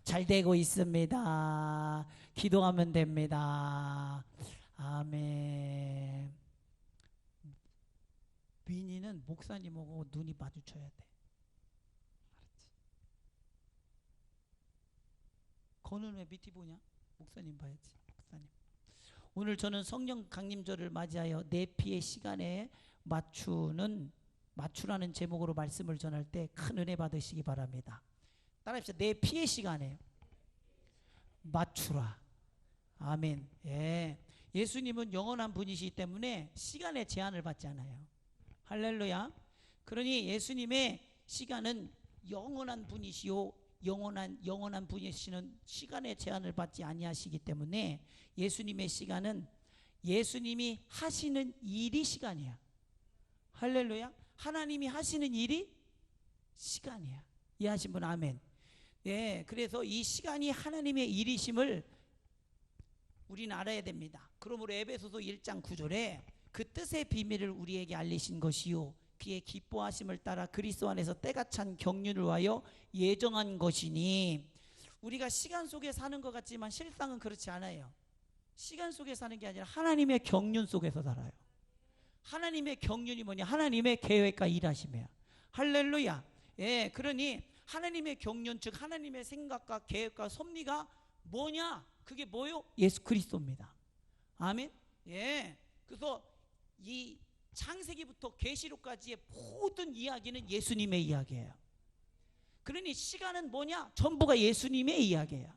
잘 되고 있습니다. 기도하면 됩니다. 아멘. 민이는 목사님하고 눈이 마주쳐야 돼. 알았지? 건우는 왜 밑이 보냐? 목사님 봐야지. 목사님. 오늘 저는 성령 강림절을 맞이하여 내 피의 시간에 맞추라는 제목으로 말씀을 전할 때 큰 은혜 받으시기 바랍니다. 따라합시다. 내 피의 시간에 맞추라. 아멘. 예. 예수님은 영원한 분이시기 때문에 시간에 제한을 받지 않아요. 할렐루야. 그러니 예수님의 시간은 영원한 분이시요 영원한 분이시는 시간의 제한을 받지 아니하시기 때문에 예수님의 시간은 예수님이 하시는 일이 시간이야. 할렐루야. 하나님이 하시는 일이 시간이야. 이해하신 분 아멘. 예, 그래서 이 시간이 하나님의 일이심을 우리는 알아야 됩니다. 그러므로 에베소서 1장 9절에 그 뜻의 비밀을 우리에게 알리신 것이요 그의 기뻐하심을 따라 그리스도 안에서 때가 찬 경륜을 위하여 예정한 것이니, 우리가 시간 속에 사는 것 같지만 실상은 그렇지 않아요. 시간 속에 사는 게 아니라 하나님의 경륜 속에서 살아요. 하나님의 경륜이 뭐냐? 하나님의 계획과 일하심이에요. 할렐루야. 예, 그러니 하나님의 경륜, 즉 하나님의 생각과 계획과 섭리가 뭐냐? 그게 뭐요? 예수 그리스도입니다. 아멘. 예. 그래서 이 창세기부터 계시록까지의 모든 이야기는 예수님의 이야기예요. 그러니 시간은 뭐냐? 전부가 예수님의 이야기예요.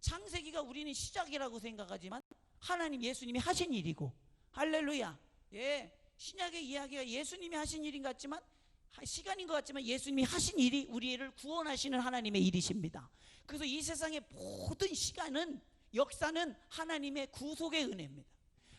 창세기가 우리는 시작이라고 생각하지만 하나님 예수님이 하신 일이고, 할렐루야. 예, 신약의 이야기가 예수님이 하신 일인 것 같지만 시간인 것 같지만 예수님이 하신 일이 우리를 구원하시는 하나님의 일이십니다. 그래서 이 세상의 모든 시간은, 역사는 하나님의 구속의 은혜입니다.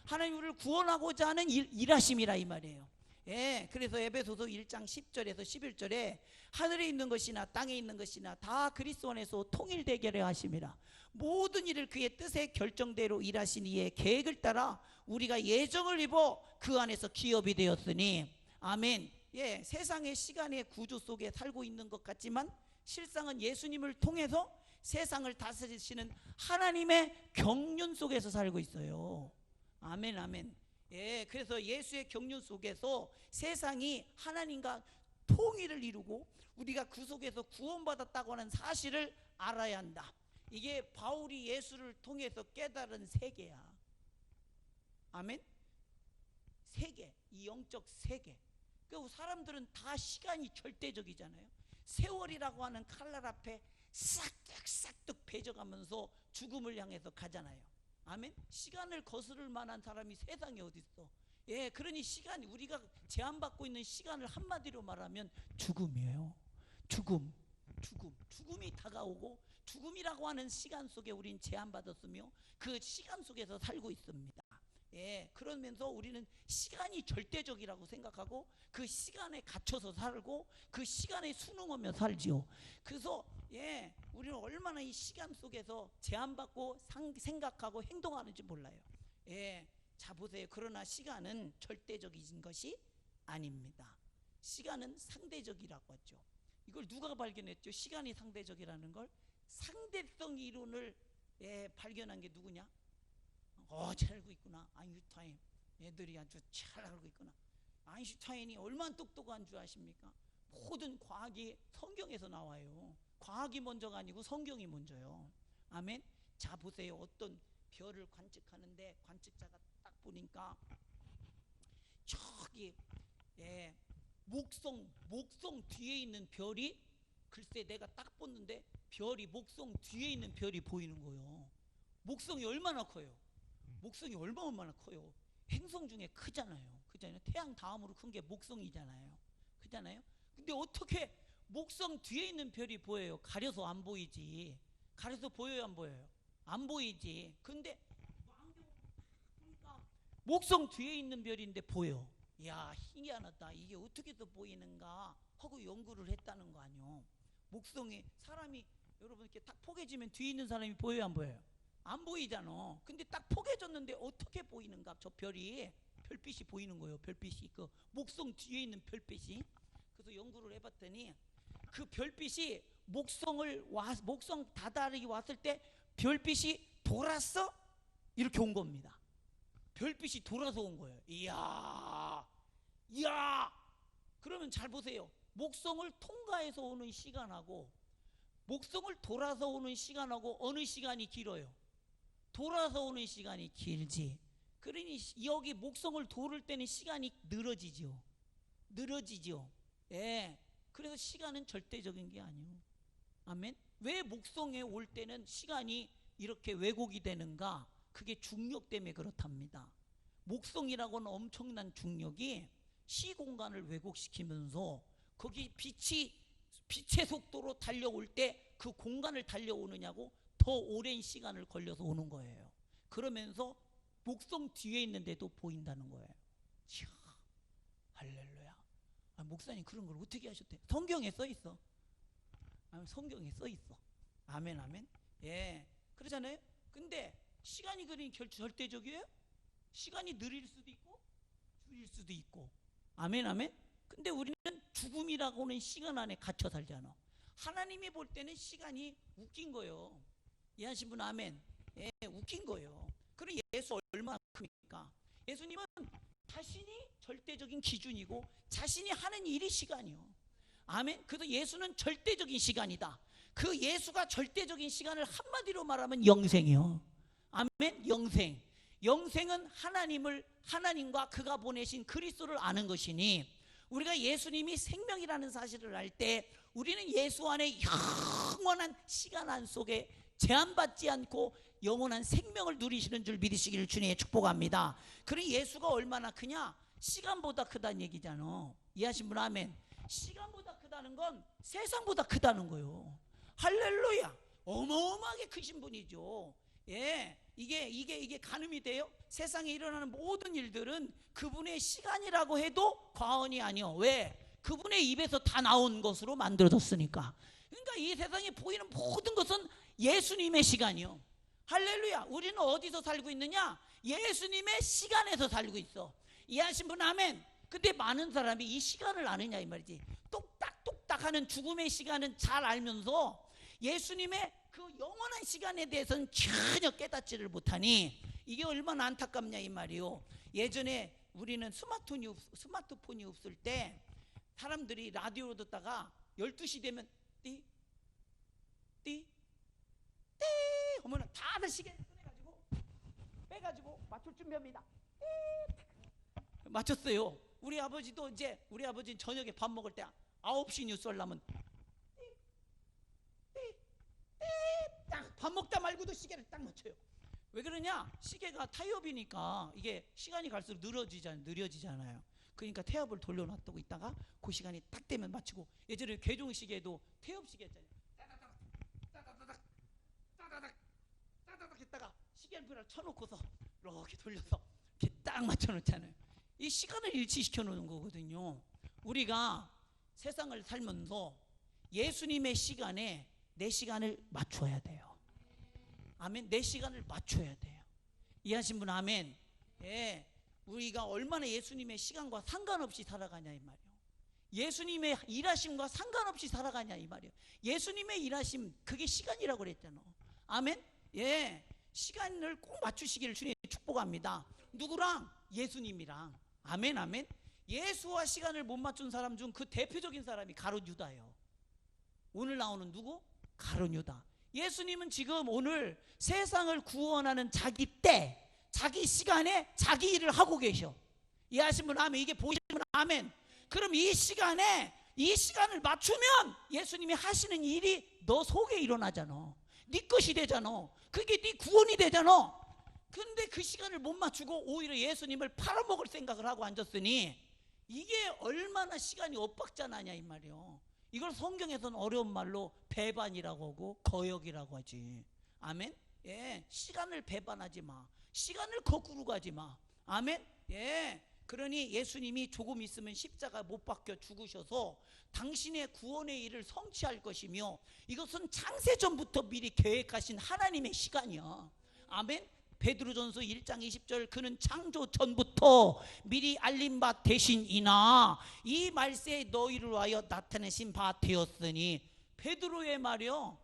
하나님 우리를 구원하고자 하는 일하심이라 이 말이에요. 예, 그래서 에베소서 1장 10절에서 11절에 하늘에 있는 것이나 땅에 있는 것이나 다 그리스도 안에서 통일되게 하심이라. 모든 일을 그의 뜻의 결정대로 일하신 이의 계획을 따라 우리가 예정을 입어 그 안에서 기업이 되었으니. 아멘. 예, 세상의 시간의 구조 속에 살고 있는 것 같지만 실상은 예수님을 통해서 세상을 다스리시는 하나님의 경륜 속에서 살고 있어요. 아멘, 아멘. 예, 그래서 예수의 경륜 속에서 세상이 하나님과 통일을 이루고 우리가 그 속에서 구원받았다고 하는 사실을 알아야 한다. 이게 바울이 예수를 통해서 깨달은 세계야. 아멘. 세계, 이 영적 세계. 그 사람들은 다 시간이 절대적이잖아요. 세월이라고 하는 칼날 앞에 싹둑싹둑 배져가면서 죽음을 향해서 가잖아요. 아멘. 시간을 거스를 만한 사람이 세상에 어디 있어? 예, 그러니 시간, 우리가 제한받고 있는 시간을 한마디로 말하면 죽음이에요. 죽음이 다가오고 죽음이라고 하는 시간 속에 우린 제한받았으며 그 시간 속에서 살고 있습니다. 예, 그러면서 우리는 시간이 절대적이라고 생각하고 그 시간에 갇혀서 살고 그 시간에 순응하며 살지요. 그래서 예, 우리는 얼마나 이 시간 속에서 제한받고 생각하고 행동하는지 몰라요. 예, 자 보세요. 그러나 시간은 절대적인 것이 아닙니다. 시간은 상대적이라고 하죠. 이걸 누가 발견했죠? 시간이 상대적이라는 걸. 상대성 이론을 발견한 게 누구냐? 잘 알고 있구나. 아인슈타인. 애들이 아주 잘 알고 있구나. 아인슈타인이 얼마나 똑똑한 줄 아십니까? 모든 과학이 성경에서 나와요. 과학이 먼저가 아니고 성경이 먼저요. 아멘. 자 보세요. 어떤 별을 관측하는데 관측자가 딱 보니까 저기 목성 뒤에 있는 별이, 글쎄 내가 딱 봤는데 별이 목성 뒤에 있는 별이 보이는 거예요. 목성이 얼마나 커요? 목성이 얼마나 커요? 행성 중에 크잖아요. 태양 다음으로 큰 게 목성이잖아요. 크잖아요. 근데 어떻게 목성 뒤에 있는 별이 보여요? 가려서 안 보이지. 가려서 보여요, 안 보여요? 안 보이지. 근데 목성 뒤에 있는 별인데 보여. 이야, 희한하다. 이게 어떻게 또 보이는가 하고 연구를 했다는 거 아니요. 목성이, 사람이 여러분 이렇게 딱 포개지면 뒤에 있는 사람이 보여요, 안 보여요? 안 보이잖아. 근데 딱 포개졌는데 어떻게 보이는가? 저 별빛이 보이는 거예요. 별빛이, 그 목성 뒤에 있는 별빛이. 그래서 연구를 해봤더니 그 별빛이 목성 다다르기 왔을 때 별빛이 돌았어? 이렇게 온 겁니다. 별빛이 돌아서 온 거예요. 이야. 그러면 잘 보세요. 목성을 통과해서 오는 시간하고 목성을 돌아서 오는 시간하고 어느 시간이 길어요? 돌아서 오는 시간이 길지. 그러니 여기 목성을 돌을 때는 시간이 늘어지죠. 예. 그래서 시간은 절대적인 게 아니에요. 아멘. 왜 목성에 올 때는 시간이 이렇게 왜곡이 되는가? 그게 중력 때문에 그렇답니다. 목성이라고는 엄청난 중력이 시공간을 왜곡시키면서 거기 빛의 속도로 달려올 때 그 공간을 달려오느냐고 더 오랜 시간을 걸려서 오는 거예요. 그러면서 목성 뒤에 있는데도 보인다는 거예요. 이야, 할렐루야. 목사님 그런 걸 어떻게 하셨대? 성경에 써 있어. 성경에 써 있어. 아멘, 아멘. 예, 그러잖아요. 근데 시간이 그러니 절대적이에요? 시간이 느릴 수도 있고 줄일 수도 있고. 아멘, 아멘. 근데 우리는 죽음이라고는 시간 안에 갇혀 살잖아. 하나님이 볼 때는 시간이 웃긴 거예요. 이해하신 분 아멘. 예, 웃긴 거예요. 그럼 예수 얼마나 큽니까? 예수님은 자신이 절대적인 기준이고 자신이 하는 일이 시간이요. 아멘. 그래서 예수는 절대적인 시간이다. 그 예수가 절대적인 시간을 한마디로 말하면 영생이요. 아멘. 영생은 하나님과 그가 보내신 그리스도를 아는 것이니, 우리가 예수님이 생명이라는 사실을 알 때 우리는 예수 안에 영원한 시간 안 속에 제한받지 않고 영원한 생명을 누리시는 줄 믿으시기를 주님의 축복합니다. 그러니 예수가 얼마나 크냐? 시간보다 크다는 얘기잖아. 이해하신 분 아멘. 시간보다 크다는 건 세상보다 크다는 거예요. 할렐루야. 어마어마하게 크신 분이죠. 예, 이게 가늠이 돼요? 세상에 일어나는 모든 일들은 그분의 시간이라고 해도 과언이 아니요. 왜? 그분의 입에서 다 나온 것으로 만들어졌으니까. 그러니까 이 세상에 보이는 모든 것은 예수님의 시간이요. 할렐루야. 우리는 어디서 살고 있느냐? 예수님의 시간에서 살고 있어. 이해하신 분 아멘. 근데 많은 사람이 이 시간을 아느냐 이 말이지. 똑딱똑딱 하는 죽음의 시간은 잘 알면서 예수님의 그 영원한 시간에 대해서는 전혀 깨닫지를 못하니 이게 얼마나 안타깝냐 이 말이요. 예전에 우리는 스마트폰이 없을 때 사람들이 라디오 듣다가 12시 되면 띠 하면 다들 시계 빼가지고 맞출 준비합니다. 맞췄어요. 우리 아버지는 저녁에 밥 먹을 때 9시 뉴스 하려면 딱 밥 먹다 말고도 시계를 딱 맞춰요. 왜 그러냐? 시계가 타협이니까 이게 시간이 갈수록 느려지잖아요. 그러니까 태엽을 돌려놨다고 있다가 그 시간이 딱 되면 맞추고, 예전에 괴종시계도 태엽시계 했잖아요. 따다닥 했다가 시계를 쳐놓고서 이렇게 돌려서 이렇게 딱 맞춰놓잖아요. 이 시간을 일치시켜 놓는 거거든요. 우리가 세상을 살면서 예수님의 시간에 내 시간을 맞춰야 돼요. 아멘. 내 시간을 맞춰야 돼요. 이해하신 분 아멘. 예, 우리가 얼마나 예수님의 시간과 상관없이 살아가냐 이 말이에요. 예수님의 일하심과 상관없이 살아가냐 이 말이에요. 예수님의 일하심, 그게 시간이라고 그랬잖아. 아멘. 예, 시간을 꼭 맞추시기를 주님 축복합니다. 누구랑? 예수님이랑. 아멘, 아멘. 예수와 시간을 못 맞춘 사람 중 그 대표적인 사람이 가룟 유다예요. 오늘 나오는 누구? 가룟 유다. 예수님은 지금 오늘 세상을 구원하는 자기 때, 자기 시간에 자기 일을 하고 계셔. 이해하신 분 아멘. 이게 보시는 분 아멘. 그럼 이 시간을 맞추면 예수님이 하시는 일이 너 속에 일어나잖아. 네 것이 되잖아. 그게 네 구원이 되잖아. 근데 그 시간을 못 맞추고 오히려 예수님을 팔아먹을 생각을 하고 앉았으니 이게 얼마나 시간이 엇박자나냐 이 말이요. 이걸 성경에서는 어려운 말로 배반이라고 하고 거역이라고 하지. 아멘. 예, 시간을 배반하지 마. 시간을 거꾸로 가지 마. 아멘. 예, 그러니 예수님이 조금 있으면 십자가 못 박혀 죽으셔서 당신의 구원의 일을 성취할 것이며, 이것은 창세전부터 미리 계획하신 하나님의 시간이야. 아멘. 베드로전서 1장 20절, 그는 창조 전부터 미리 알린 바 되신이나 이 말세에 너희를 위하여 나타내신 바 되었으니, 베드로의 말이요.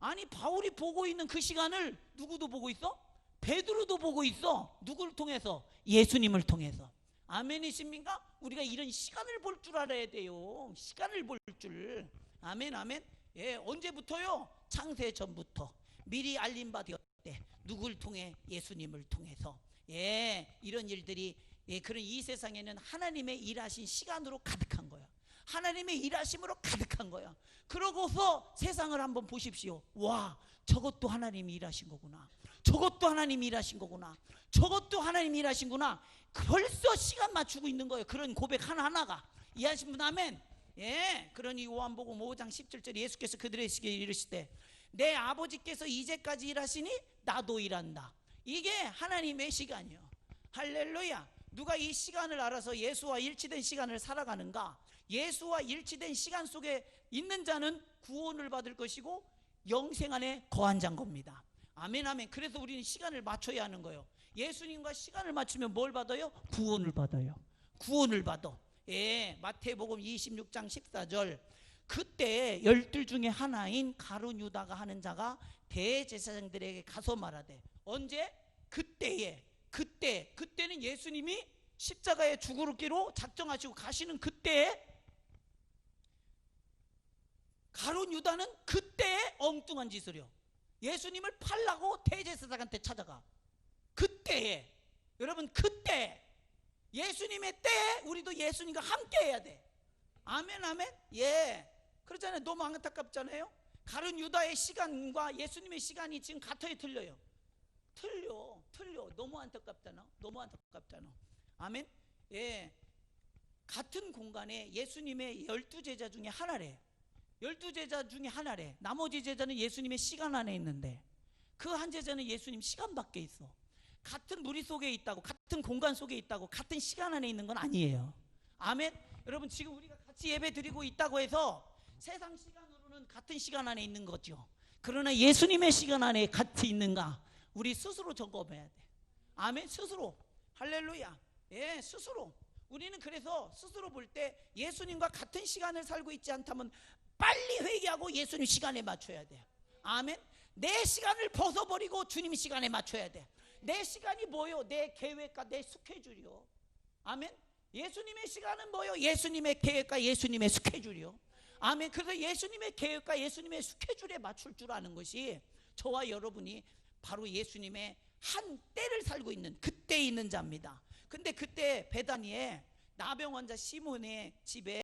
아니 바울이 보고 있는 그 시간을 누구도 보고 있어? 베드로도 보고 있어. 누구를 통해서? 예수님을 통해서. 아멘이십니까? 우리가 이런 시간을 볼 줄 알아야 돼요. 시간을 볼 줄. 아멘 아멘. 예, 언제부터요? 창세 전부터 미리 알림 바 되었대. 누굴 통해? 예수님을 통해서. 예, 이런 일들이 그런 이 세상에는 하나님의 일하신 시간으로 가득한 거야. 하나님의 일하심으로 가득한 거야. 그러고서 세상을 한번 보십시오. 와, 저것도 하나님이 일하신 거구나. 저것도 하나님이 일하신 거구나. 저것도 하나님이 일하신구나. 벌써 시간 맞추고 있는 거예요. 그런 고백 하나하나가. 이해하신 분 아멘. 예, 그러니 요한복음 5장 17절에 예수께서 그들에게 이르시되 내 아버지께서 이제까지 일하시니 나도 일한다. 이게 하나님의 시간이요. 할렐루야. 누가 이 시간을 알아서 예수와 일치된 시간을 살아가는가? 예수와 일치된 시간 속에 있는 자는 구원을 받을 것이고 영생 안에 거한 자인 겁니다. 아멘 아멘. 그래서 우리는 시간을 맞춰야 하는 거예요. 예수님과 시간을 맞추면 뭘 받아요? 구원을 받아요. 구원을 받아. 예, 마태복음 26장 14절. 그때 12 중에 하나인 가룟 유다가 하는 자가 대제사장들에게 가서 말하되. 언제? 그때는 예수님이 십자가에 죽으기로 작정하시고 가시는 그때에 가룟 유다는 그때에 엉뚱한 짓을요. 예수님을 팔라고 대제사장한테 찾아가. 그때에, 여러분, 그때 예수님의 때에 우리도 예수님과 함께 해야 돼. 아멘 아멘. 예, 그렇잖아요. 너무 안타깝잖아요. 가룟 유다의 시간과 예수님의 시간이 지금 같아요, 틀려요? 틀려. 너무 안타깝잖아. 아멘. 예, 같은 공간에 예수님의 12제자 중에 하나래. 12제자 중에 하나래. 나머지 제자는 예수님의 시간 안에 있는데 그 한 제자는 예수님 시간 밖에 있어. 같은 무리 속에 있다고, 같은 공간 속에 있다고, 같은 시간 안에 있는 건 아니에요. 아멘. 여러분, 지금 우리가 같이 예배 드리고 있다고 해서 세상 시간으로는 같은 시간 안에 있는 거죠. 그러나 예수님의 시간 안에 같이 있는가? 우리 스스로 점검해야 돼. 아멘. 스스로. 할렐루야. 예, 스스로. 우리는 그래서 스스로 볼 때 예수님과 같은 시간을 살고 있지 않다면 빨리 회개하고 예수님 시간에 맞춰야 돼. 아멘. 내 시간을 벗어버리고 주님 시간에 맞춰야 돼. 내 시간이 뭐요? 내 계획과 내 스케줄이요. 아멘. 예수님의 시간은 뭐요? 예수님의 계획과 예수님의 스케줄이요. 아멘. 그래서 예수님의 계획과 예수님의 스케줄에 맞출 줄 아는 것이 저와 여러분이 바로 예수님의 한 때를 살고 있는 그때 있는 자입니다. 근데 그때 베다니에 나병 환자 시몬의 집에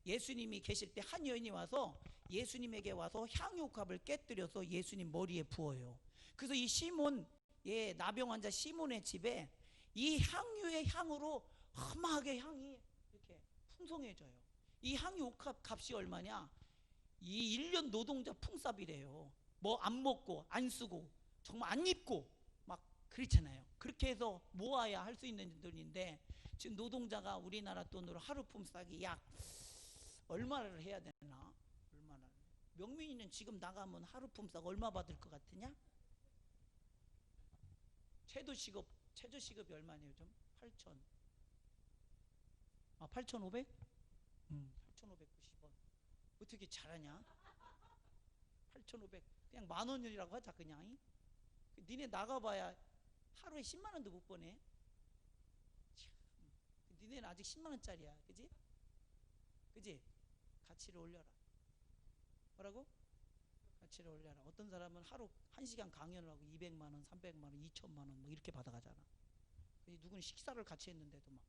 예수님이 계실 때 한 여인이 와서 예수님에게 와서 향유값을 깨뜨려서 예수님 머리에 부어요. 그래서 이 시몬, 예, 나병 환자 시몬의 집에 이 향유의 향으로 험하게 향이 이렇게 풍성해져요. 이 향유 값이 얼마냐? 이 1년 노동자 품삯이래요. 뭐 안 먹고 안 쓰고 정말 안 입고 막 그렇잖아요. 그렇게 해서 모아야 할 수 있는 돈인데 지금 노동자가 우리나라 돈으로 하루 품삯이 약 얼마를 해야 되나? 얼마나? 명민이는 지금 나가면 하루 품삯 얼마 받을 것 같으냐? 최저시급이 얼마냐 요즘? 8,000. 8,500? 8,590원. 어떻게 잘하냐? 8,500. 그냥 10,000원이라고 하자 그냥. 니네 나가봐야 하루에 10만 원도 못 버네. 참, 니네는 아직 10만 원짜리야, 그지? 그지? 가치를 올려라. 뭐라고? 가치를 올려라. 어떤 사람은 하루 1시간 강연을 하고 200만 원, 300만 원, 2천만 원 뭐 이렇게 받아가잖아. 누구는 식사를 같이 했는데도 막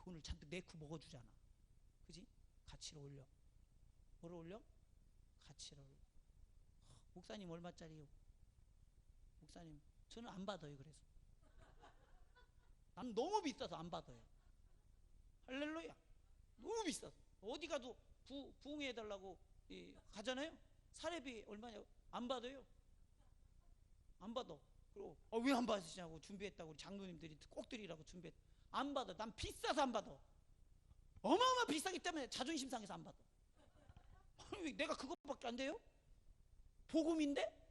돈을 잔뜩 내고 먹어주잖아. 그지? 가치를 올려. 뭐를 올려? 가치를 올려. 목사님 얼마짜리요? 목사님 저는 안 받아요. 그래서 난 너무 비싸서 안 받아요. 할렐루야. 너무 비싸서 어디 가도 부흥해달라고 가잖아요. 사례비 얼마냐? 안 받아요. 안 받아. 그리고 왜 안 받으시냐고 준비했다고 우리 장로님들이 꼭 드리라고 준비했. 안 받아. 난 비싸서 안 받아. 어마어마 비싸기 때문에 자존심 상해서 안 받아. 내가 그것밖에 안 돼요? 복음인데?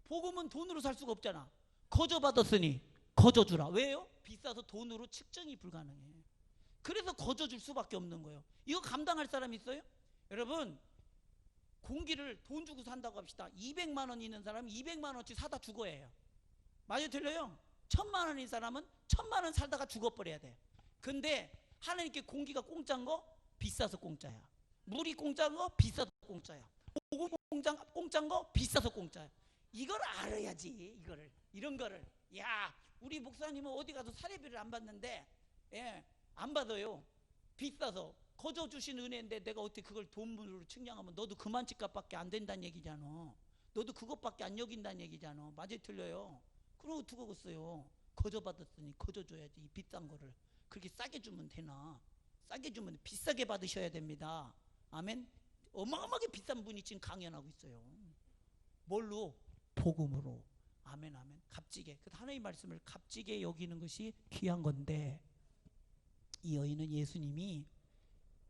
복음은 돈으로 살 수가 없잖아. 거저 받았으니 거저 주라. 왜요? 비싸서 돈으로 측정이 불가능해. 그래서 거저 줄 수밖에 없는 거예요. 이거 감당할 사람 있어요? 여러분, 공기를 돈 주고 산다고 합시다. 200만 원 있는 사람은 200만 원어치 사다 죽어야 해요. 맞아요, 틀려요? 1000만 원인 사람은 1000만 원 살다가 죽어버려야 돼. 근데 하나님께 공기가 공짜인 거 비싸서 공짜야. 물이 공짜인 거 비싸서 공짜야. 오고 공짜인 거 비싸서 공짜야. 이걸 알아야지. 이거를, 이런 거를. 야, 우리 목사님은 어디 가서 사례비를 안 받는데, 예, 안 받아요. 비싸서. 거저 주신 은혜인데 내가 어떻게 그걸 돈으로 측량하면 너도 그만 집값밖에 안 된다는 얘기잖아. 너도 그것밖에 안 여긴다는 얘기잖아. 맞아요, 틀려요? 그럼 어떻게 하겠어요? 거저 받았으니 거저 줘야지. 이 비싼 거를 그렇게 싸게 주면 되나? 싸게 주면 비싸게 받으셔야 됩니다. 아멘. 어마어마하게 비싼 분이 지금 강연하고 있어요. 뭘로? 복음으로. 아멘, 아멘. 값지게. 하나님의 말씀을 값지게 여기는 것이 귀한 건데, 이 여인은 예수님이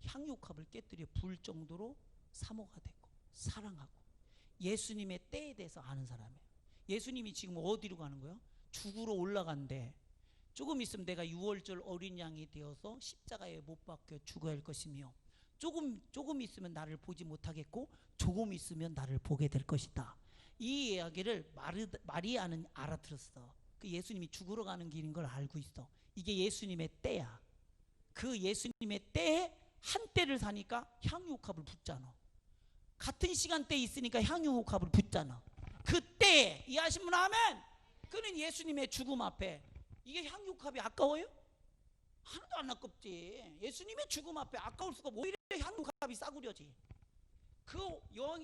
향유컵을 깨뜨려 부을 정도로 사모가 되고 사랑하고 예수님의 때에 대해서 아는 사람이에요. 예수님이 지금 어디로 가는 거예요? 죽으러 올라간대. 조금 있으면 내가 6월절 어린 양이 되어서 십자가에 못 박혀 죽어야 할 것이며, 조금 있으면 나를 보지 못하겠고 조금 있으면 나를 보게 될 것이다. 이 이야기를 마리아는 알아들었어. 그 예수님이 죽으러 가는 길인 걸 알고 있어. 이게 예수님의 때야. 그 예수님의 때에 한 때를 사니까 향유옥합을 붓잖아. 같은 시간대에 있으니까 향유옥합을 붓잖아. 그때 이해하신 분 아멘. 그는 예수님의 죽음 앞에 이게 향유옥합이 아까워요? 하나도 안 아깝지. 예수님의 죽음 앞에 아까울 수가 없고 오히려 향유옥합이 싸구려지. 그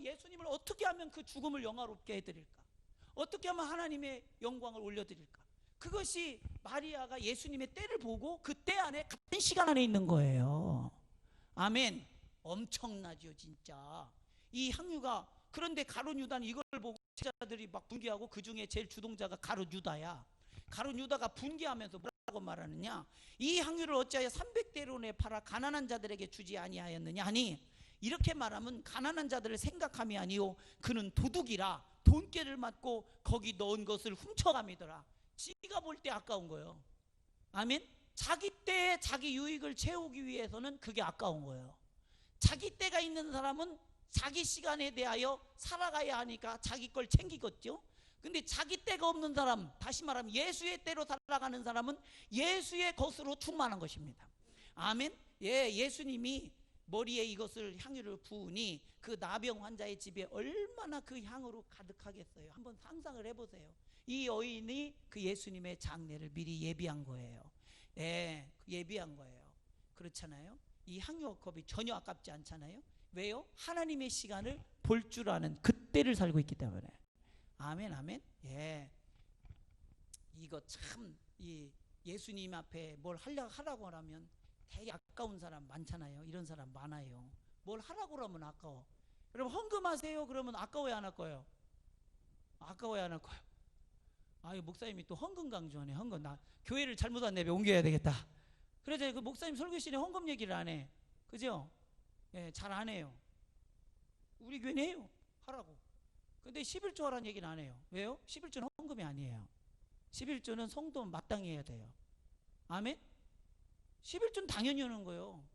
예수님을 어떻게 하면 그 죽음을 영화롭게 해드릴까? 어떻게 하면 하나님의 영광을 올려드릴까? 그것이 마리아가 예수님의 때를 보고 그 때 안에 같은 시간 안에 있는 거예요. 아멘. 엄청나죠 진짜. 이 향유가. 그런데 가룟 유다는 이걸 보고 제자들이 막 분개하고, 그 중에 제일 주동자가 가룟 유다야. 가룟 유다가 분개하면서 뭐라고 말하느냐? 이 향유를 어찌하여 300데론에 팔아 가난한 자들에게 주지 아니하였느냐 하니, 이렇게 말하면 가난한 자들을 생각함이 아니요 그는 도둑이라 돈깨를 맞고 거기 넣은 것을 훔쳐감이더라. 지가 볼 때 아까운 거예요. 아멘. 자기 때에 자기 유익을 채우기 위해서는 그게 아까운 거예요. 자기 때가 있는 사람은 자기 시간에 대하여 살아가야 하니까 자기 걸 챙기겠죠. 근데 자기 때가 없는 사람, 다시 말하면 예수의 때로 살아가는 사람은 예수의 것으로 충만한 것입니다. 아멘. 예, 예수님이 머리에 이것을 향유를 부으니 그 나병 환자의 집에 얼마나 그 향으로 가득하겠어요. 한번 상상을 해보세요. 이 여인이 그 예수님의 장례를 미리 예비한 거예요. 예, 예비한 거예요. 그렇잖아요. 이 향유컵이 전혀 아깝지 않잖아요. 왜요? 하나님의 시간을 볼 줄 아는 그때를 살고 있기 때문에. 아멘, 아멘. 예, 이거 참, 이 예수님 앞에 뭘 하라고 하면 되게 아까운 사람 많잖아요. 이런 사람 많아요. 뭘 하라고 그러면 아까워. 여러분 헌금하세요 그러면 아까워야 안 아까워요? 아까워야 안 아까워요? 아유, 목사님이 또 헌금 강조하네. 헌금. 나 교회를 잘못 왔네. 옮겨야 되겠다. 그래서 그 목사님 설교실에 헌금 얘기를 안 해. 그죠? 예, 잘 안 해요. 우리 교회는 해요. 하라고. 근데 11조 하라는 얘기는 안 해요. 왜요? 11조는 헌금이 아니에요. 11조는 성도 마땅히 해야 돼요. 아멘? 11조는 당연히 하는 거예요.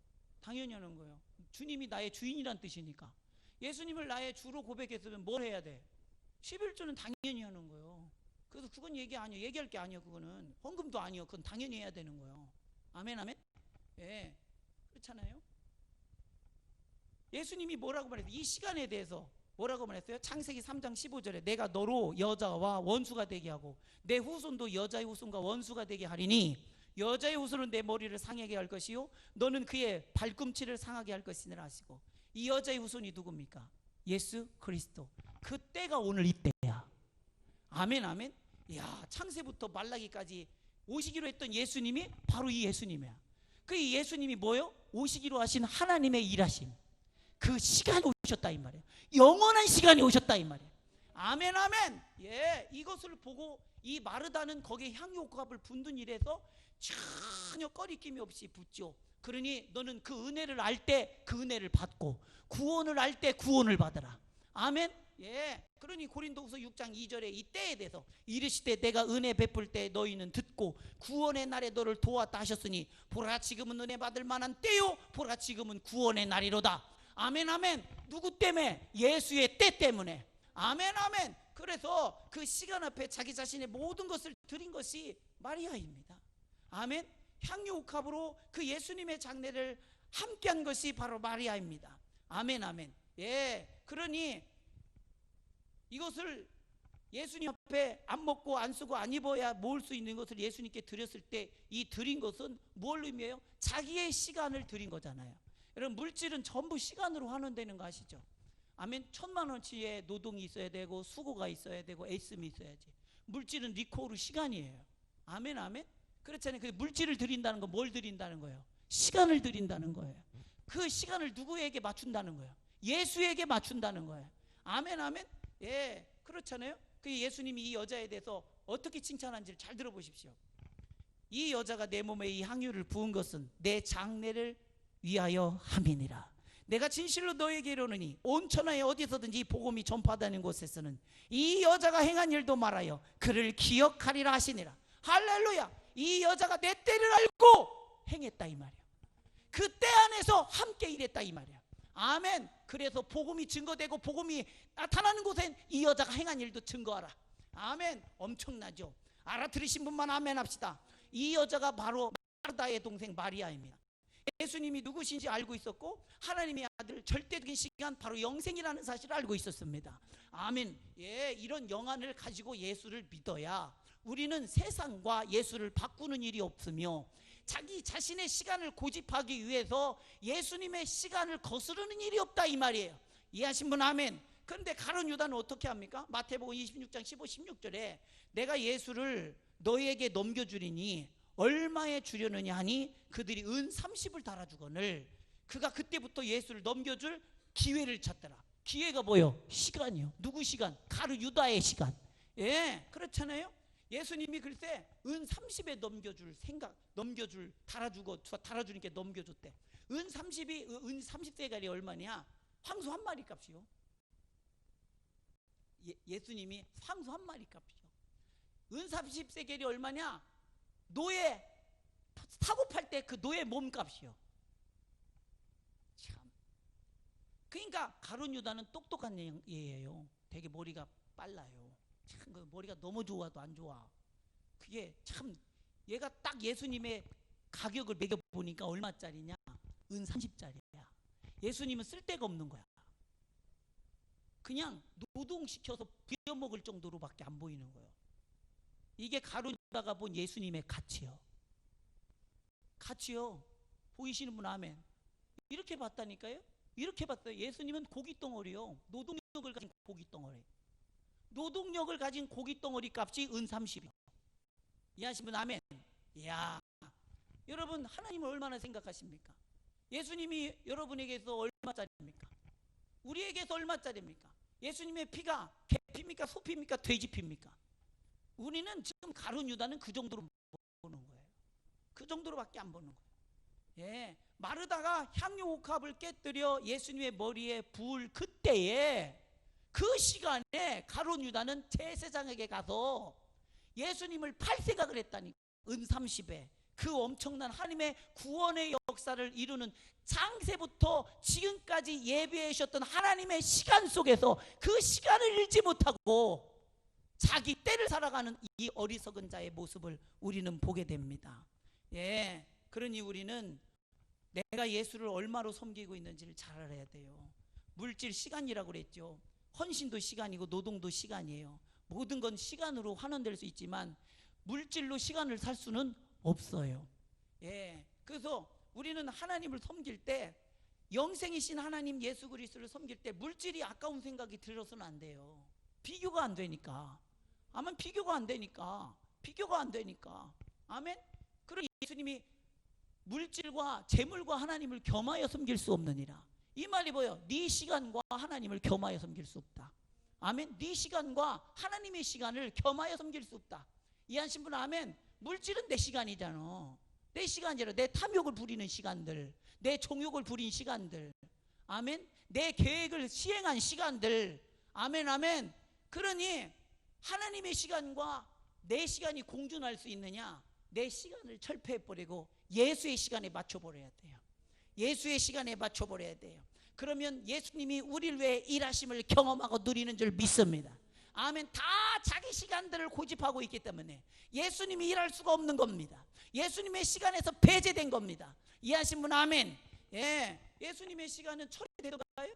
당연히 하는 거예요. 주님이 나의 주인이란 뜻이니까. 예수님을 나의 주로 고백했으면 뭘 해야 돼? 11조는 당연히 하는 거예요. 그래서 그건 얘기 아니에요. 얘기할 게 아니에요. 그거는 헌금도 아니에요. 그건 당연히 해야 되는 거예요. 아멘, 아멘. 예, 그렇잖아요. 예수님이 뭐라고 말했어요? 이 시간에 대해서 뭐라고 말했어요? 창세기 3장 15절에 내가 너로 여자와 원수가 되게 하고 내 후손도 여자의 후손과 원수가 되게 하리니 여자의 후손은 내 머리를 상하게 할 것이요 너는 그의 발꿈치를 상하게 할 것이니라 하시고, 이 여자의 후손이 누굽니까? 예수 그리스도. 그 때가 오늘 이때야. 아멘, 아멘. 야, 창세부터 말라기까지 오시기로 했던 예수님이 바로 이 예수님이야. 그 예수님이 뭐요? 오시기로 하신 하나님의 일하심. 그 시간이 오셨다 이 말이에요. 영원한 시간이 오셨다 이 말이에요. 아멘, 아멘. 예, 이것을 보고 이 마르다는 거기에 향유옥합을 붓는 일에서 전혀 꺼리낌이 없이 붓죠. 그러니 너는 그 은혜를 알 때 그 은혜를 받고 구원을 알 때 구원을 받아라. 아멘. 예, 그러니 고린도후서 6장 2절에 이 때에 대해서 이르시되 내가 은혜 베풀 때 너희는 듣고 구원의 날에 너를 도왔다 하셨으니 보라 지금은 은혜 받을 만한 때요 보라 지금은 구원의 날이로다. 아멘 아멘. 누구 때문에? 예수의 때 때문에. 아멘 아멘. 그래서 그 시간 앞에 자기 자신의 모든 것을 드린 것이 마리아입니다. 아멘. 향유 옥합으로 그 예수님의 장례를 함께한 것이 바로 마리아입니다. 아멘 아멘. 예, 그러니 이것을 예수님 앞에 안 먹고 안 쓰고 안 입어야 모을 수 있는 것을 예수님께 드렸을 때 이 드린 것은 뭘 의미해요? 자기의 시간을 드린 거잖아요. 여러분, 물질은 전부 시간으로 환원되는 거 아시죠? 아멘. 1,000만 원치의 노동이 있어야 되고 수고가 있어야 되고 애씀이 있어야지. 물질은 리코르 시간이에요. 아멘 아멘. 그렇잖아요. 그 물질을 드린다는 건 뭘 드린다는 거예요? 시간을 드린다는 거예요. 그 시간을 누구에게 맞춘다는 거예요? 예수에게 맞춘다는 거예요. 아멘 아멘. 예, 그렇잖아요. 그 예수님이 이 여자에 대해서 어떻게 칭찬한지를 잘 들어보십시오. 이 여자가 내 몸에 이 향유를 부은 것은 내 장례를 위하여 함이니라. 내가 진실로 너에게 이르노니 온 천하에 어디서든지 이 복음이 전파되는 곳에서는 이 여자가 행한 일도 말하여 그를 기억하리라 하시니라. 할렐루야. 이 여자가 내 때를 알고 행했다 이 말이야. 그 때 안에서 함께 일했다 이 말이야. 아멘. 그래서 복음이 증거되고 복음이 나타나는 곳엔 이 여자가 행한 일도 증거하라. 아멘. 엄청나죠. 알아들으신 분만 아멘 합시다. 이 여자가 바로 마르다의 동생 마리아입니다. 예수님이 누구신지 알고 있었고 하나님의 아들 절대적인 시간 바로 영생이라는 사실을 알고 있었습니다. 아멘. 예, 이런 영안을 가지고 예수를 믿어야 우리는 세상과 예수를 바꾸는 일이 없으며 자기 자신의 시간을 고집하기 위해서 예수님의 시간을 거스르는 일이 없다 이 말이에요. 이해하신 분 아멘. 그런데 가룟 유다는 어떻게 합니까? 마태복음 26장 15, 16절에 내가 예수를 너희에게 넘겨주리니 얼마에 주려느냐 하니 그들이 은 30을 달아주거늘. 그가 그때부터 예수를 넘겨줄 기회를 찾더라. 기회가 뭐요? 시간이요. 누구 시간? 가룟 유다의 시간. 예, 그렇잖아요. 예수님이 글쎄 은 30에 달아주니까 넘겨줬대. 은 30세갈이 얼마냐? 황소 한 마리 값이요. 예수님이 황소 한 마리 값이요. 은 30세겔이 얼마냐? 노예 사고 팔 때 그 노예 몸값이요. 참. 그러니까 가룟 유다는 똑똑한 얘예요. 되게 머리가 빨라요. 참 그 머리가 너무 좋아도 안 좋아. 그게 참 얘가 딱 예수님의 가격을 매겨 보니까 얼마짜리냐? 은 30짜리야. 예수님은 쓸데가 없는 거야. 그냥 노동시켜서 부려먹을 정도로밖에 안 보이는 거예요. 이게 가룟 유다가 본 예수님의 가치요. 가치요. 보이시는 분 아멘. 이렇게 봤다니까요. 이렇게 봤어요. 예수님은 고깃덩어리요. 노동력을 가진 고깃덩어리. 노동력을 가진 고깃덩어리 값이 은 30이요. 이해하신 분 아멘. 이야, 여러분 하나님을 얼마나 생각하십니까? 예수님이 여러분에게서 얼마짜리입니까? 우리에게서 얼마짜리입니까? 예수님의 피가 개피입니까? 소피입니까? 돼지피입니까? 우리는 지금 가룟 유다는 그 정도로 보는 거예요. 그 정도로밖에 안 보는 거예요. 예, 마르다가 향유 옥합을 깨뜨려 예수님의 머리에 부을 그때에 그 시간에 가룟 유다는 제사장에게 가서 예수님을 팔 생각을 했다니까. 은 30에 그 엄청난 하나님의 구원의 역사를 이루는 창세부터 지금까지 예배해 주셨던 하나님의 시간 속에서 그 시간을 잃지 못하고 자기 때를 살아가는 이 어리석은 자의 모습을 우리는 보게 됩니다. 예, 그러니 우리는 내가 예수를 얼마로 섬기고 있는지를 잘 알아야 돼요. 물질 시간이라고 그랬죠. 헌신도 시간이고 노동도 시간이에요. 모든 건 시간으로 환원될 수 있지만 물질로 시간을 살 수는 없어요. 예, 그래서 우리는 하나님을 섬길 때 영생이신 하나님 예수 그리스도를 섬길 때 물질이 아까운 생각이 들어서는 안 돼요. 비교가 안 되니까. 아멘. 비교가 안 되니까. 아멘. 그러니 예수님이 물질과 재물과 하나님을 겸하여 섬길 수 없느니라. 이 말이 뭐예요? 네 시간과 하나님을 겸하여 섬길 수 없다. 아멘. 네 시간과 하나님의 시간을 겸하여 섬길 수 없다. 이해하신 분 아멘. 물질은 내 시간이잖아. 내 시간이라 내 탐욕을 부리는 시간들, 내 종욕을 부린 시간들, 아멘. 내 계획을 시행한 시간들, 아멘 아멘. 그러니 하나님의 시간과 내 시간이 공존할 수 있느냐? 내 시간을 철폐해버리고 예수의 시간에 맞춰버려야 돼요. 예수의 시간에 맞춰버려야 돼요. 그러면 예수님이 우리를 위해 일하심을 경험하고 누리는 줄 믿습니다. 아멘. 다 자기 시간들을 고집하고 있기 때문에 예수님이 일할 수가 없는 겁니다. 예수님의 시간에서 배제된 겁니다. 이해하신 분 아멘. 예, 예수님의 시간은 처리되어가요?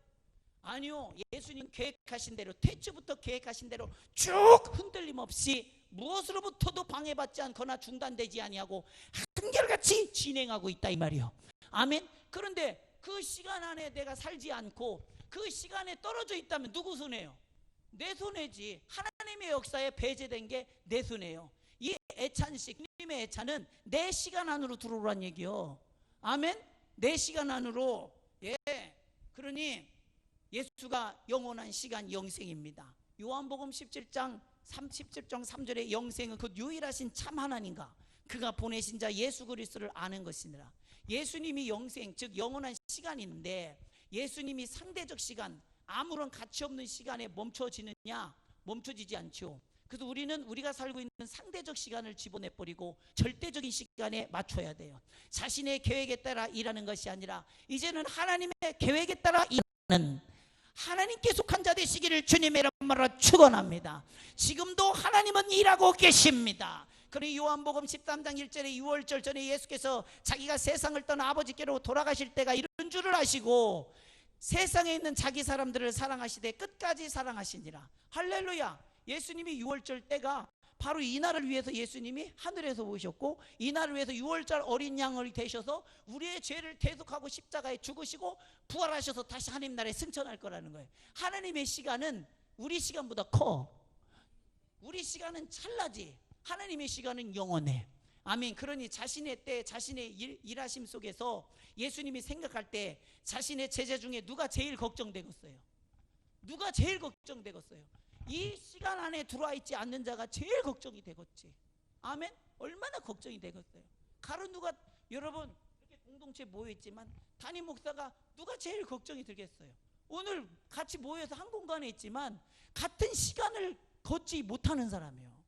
아니요. 예수님 계획하신 대로, 태초부터 계획하신 대로 쭉 흔들림 없이 무엇으로부터도 방해받지 않거나 중단되지 아니하고 한결같이 진행하고 있다 이 말이요. 아멘. 그런데 그 시간 안에 내가 살지 않고 그 시간에 떨어져 있다면 누구 손해요? 내 손해지. 하나님의 역사에 배제된 게 내 손해요. 이 애찬식, 주님의 애찬은 내 시간 안으로 들어오란 얘기요. 아멘. 내 시간 안으로. 예. 그러니 예수가 영원한 시간 영생입니다. 요한복음 17장 3절의 영생은 그 유일하신 참 하나님과 그가 보내신 자 예수 그리스도를 아는 것이니라. 예수님이 영생, 즉 영원한 시간인데 예수님이 상대적 시간, 아무런 가치 없는 시간에 멈춰지느냐? 멈춰지지 않죠. 그래서 우리는 우리가 살고 있는 상대적 시간을 집어내버리고 절대적인 시간에 맞춰야 돼요. 자신의 계획에 따라 일하는 것이 아니라 이제는 하나님의 계획에 따라 일하는 하나님께 속한 자 되시기를 주님의 이름으로 축원합니다. 지금도 하나님은 일하고 계십니다. 그러니 요한복음 13장 1절에 유월절 전에 예수께서 자기가 세상을 떠나 아버지께로 돌아가실 때가 이런 줄을 아시고 세상에 있는 자기 사람들을 사랑하시되 끝까지 사랑하시니라. 할렐루야. 예수님이 유월절 때가 바로 이 날을 위해서 예수님이 하늘에서 오셨고 이 날을 위해서 유월절 어린 양을 되셔서 우리의 죄를 대속하고 십자가에 죽으시고 부활하셔서 다시 하나님 나라에 승천할 거라는 거예요. 하나님의 시간은 우리 시간보다 커. 우리 시간은 찰나지. 하나님의 시간은 영원해. 아멘. 그러니 자신의 때 자신의 일하심 속에서 예수님이 생각할 때 자신의 제자 중에 누가 제일 걱정되겠어요? 누가 제일 걱정되겠어요? 이 시간 안에 들어와 있지 않는 자가 제일 걱정이 되겠지. 아멘. 얼마나 걱정이 되겠어요. 가로 누가 여러분 이렇게 공동체 모여 있지만 담임 목사가 누가 제일 걱정이 들겠어요? 오늘 같이 모여서 한 공간에 있지만 같은 시간을 걷지 못하는 사람이에요.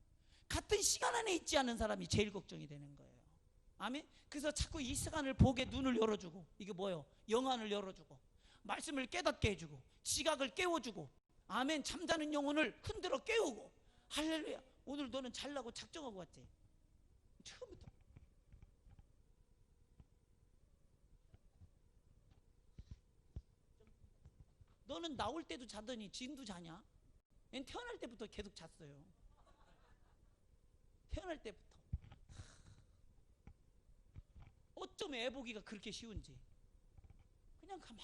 같은 시간 안에 있지 않은 사람이 제일 걱정이 되는 거예요. 아멘. 그래서 자꾸 이 시간을 보게 눈을 열어주고, 이게 뭐예요? 영안을 열어주고 말씀을 깨닫게 해주고 지각을 깨워주고, 아멘. 잠자는 영혼을 흔들어 깨우고. 할렐루야. 오늘 너는 잘라고 작정하고 왔지. 처음부터 너는 나올 때도 자더니 지금도 자냐? 얜 태어날 때부터 계속 잤어요. 태어날 때부터. 어쩜 애 보기가 그렇게 쉬운지. 그냥 가만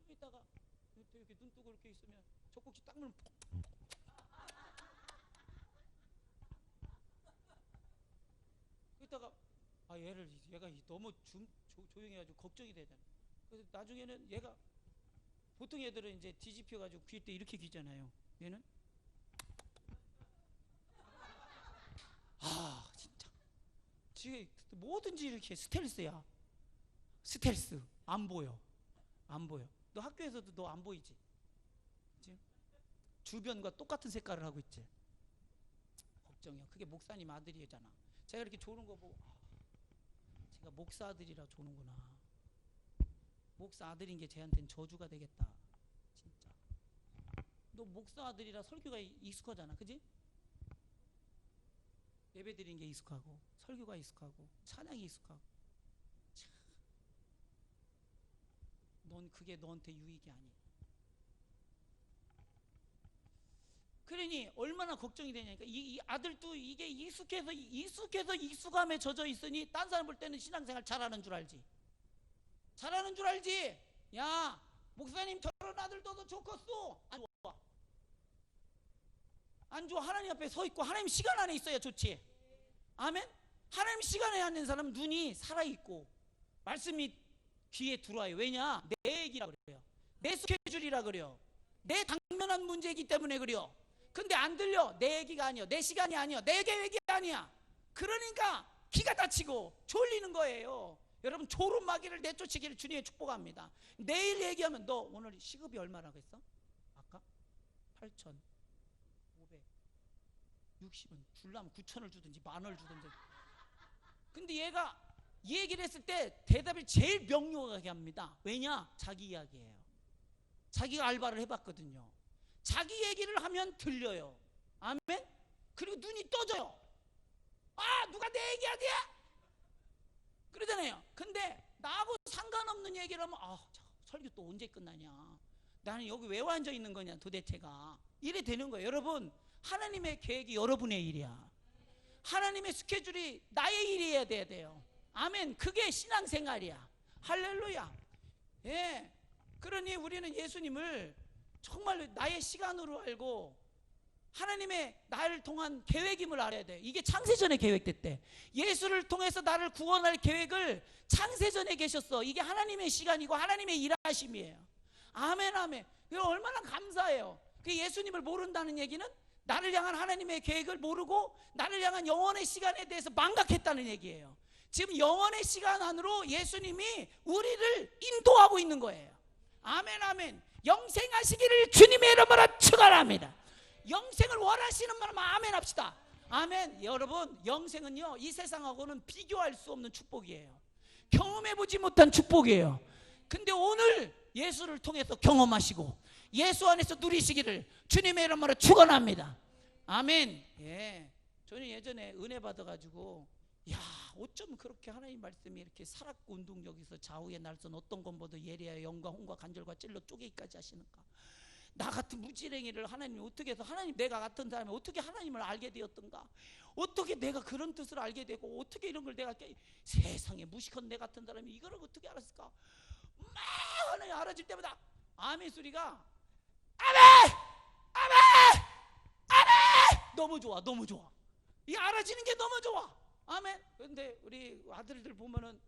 좀 있다가 이렇게 눈 뜨고 이렇게 있으면 젖꼭지 딱 물면 이따가 얘가 너무 조용히 해가지고 걱정이 되잖아. 그래서 나중에는 얘가 보통 애들은 이제 뒤집혀가지고 귀 때 이렇게 귀잖아요. 얘는 진짜 지금 뭐든지 이렇게 스텔스야. 스텔스. 안 보여. 너 학교에서도 너 안 보이지? 그치? 주변과 똑같은 색깔을 하고 있지. 걱정이야. 그게 목사님 아들이잖아. 제가 이렇게 조는 거 보고 제가 목사 아들이라 조는구나. 목사 아들인 게 쟤한테는 저주가 되겠다. 진짜. 너 목사 아들이라 설교가 익숙하잖아. 그지? 예배 드리는 게 익숙하고 설교가 익숙하고 찬양이 익숙하고. 넌 그게 너한테 유익이 아니야. 그러니 얼마나 걱정이 되냐니까. 이 아들도 이게 익숙해서 익숙함에 젖어 있으니 딴 사람 볼 때는 신앙생활 잘하는 줄 알지. 잘하는 줄 알지. 야 목사님 저런 아들 둬도 좋겠어. 안 좋아. 안 좋아. 하나님 앞에 서 있고 하나님 시간 안에 있어야 좋지. 아멘. 하나님 시간에 있는 사람은 눈이 살아있고 말씀이 귀에 들어와요. 왜냐? 내 얘기라 그래요. 내 스케줄이라 그래요. 내 당면한 문제이기 때문에 그래요. 근데 안 들려. 내 얘기가 아니야. 내 시간이 아니야. 내 계획이 아니야. 그러니까 기가 다치고 졸리는 거예요. 여러분 졸음마귀를 내쫓기를 주님의 축복합니다. 내일 얘기하면 너 오늘 시급이 얼마라고 했어? 아까? 8,560원 줄라면 9,000을 주든지 10,000을 주든지. 근데 얘가 이 얘기를 했을 때 대답을 제일 명료하게 합니다. 왜냐? 자기 이야기예요. 자기가 알바를 해봤거든요. 자기 얘기를 하면 들려요. 아멘? 그리고 눈이 떠져요. 아, 누가 내 얘기하지? 그러잖아요. 근데 나하고 상관없는 얘기를 하면 설교 또 언제 끝나냐, 나는 여기 왜 앉아 있는 거냐 도대체가, 이래 되는 거예요. 여러분, 하나님의 계획이 여러분의 일이야. 하나님의 스케줄이 나의 일이어야 돼요. 아멘. 그게 신앙생활이야. 할렐루야. 예. 그러니 우리는 예수님을 정말 나의 시간으로 알고 하나님의 나를 통한 계획임을 알아야 돼. 이게 창세전에 계획됐대. 예수를 통해서 나를 구원할 계획을 창세전에 계셨어. 이게 하나님의 시간이고 하나님의 일하심이에요. 아멘, 아멘. 이거 얼마나 감사해요. 그 예수님을 모른다는 얘기는 나를 향한 하나님의 계획을 모르고 나를 향한 영원의 시간에 대해서 망각했다는 얘기예요. 지금 영원의 시간 안으로 예수님이 우리를 인도하고 있는 거예요. 아멘, 아멘. 영생하시기를 주님의 이름으로 축원합니다. 영생을 원하시는 분은 아멘 합시다. 아멘. 여러분, 영생은요, 이 세상하고는 비교할 수 없는 축복이에요. 경험해보지 못한 축복이에요. 근데 오늘 예수를 통해서 경험하시고 예수 안에서 누리시기를 주님의 이름으로 축원합니다. 아멘. 예. 저는 예전에 은혜 받아가지고, 야, 어쩜 그렇게 하나님 말씀이 이렇게 살았고 운동력에서 좌우의 날선 어떤 것보다 예리하여 영과 홍과 간절과 찔러 쪼개기까지 하시는가. 나 같은 무지랭이를 하나님이 어떻게 해서, 하나님, 내가 같은 사람이 어떻게 하나님을 알게 되었던가, 어떻게 내가 그런 뜻을 알게 되고, 어떻게 이런 걸 내가, 세상에 무식한 내 같은 사람이 이걸 어떻게 알았을까. 막 하나님 알아질 때마다 아멘 소리가, 아멘! 아멘! 아멘! 너무 좋아, 너무 좋아. 이 알아지는 게 너무 좋아. 아멘. 근데 우리 아들들 보면은